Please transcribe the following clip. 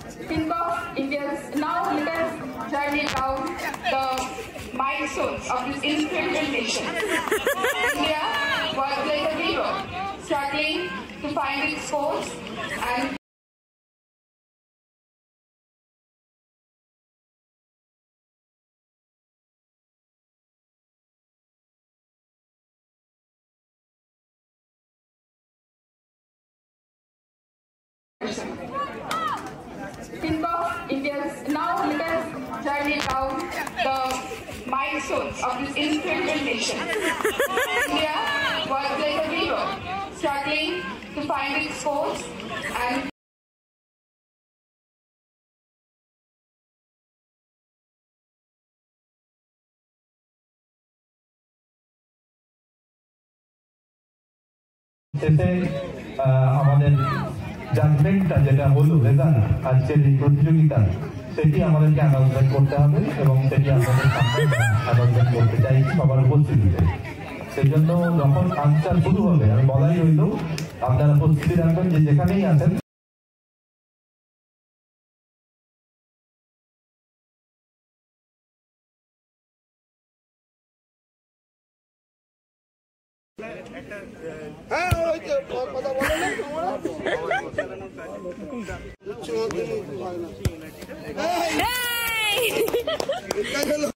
Springbok Indians now leaders journey down the milestones of this independent nation. India was like a hero, struggling to find its course and Springbok Indians now leaders journey down the milestones of this independent nation. India was like a hero, struggling to find its course and আমাদের জাজমেন্টটা যেটা হলো result আজকের এই প্রতিযোগিতা সেটি আমাদেরকে announcement করতে হবে এবং সেটি আপনাদের সামনে অ্যানাউন্সমেন্ট করতে চাইছি সবার উপস্থিতিতে। সেই জন্য যখন আনসার শুরু হবে আমি বলাই হইল আপনারা প্রস্তুতি রাখবেন যে যেখানেই আছেন। Hey!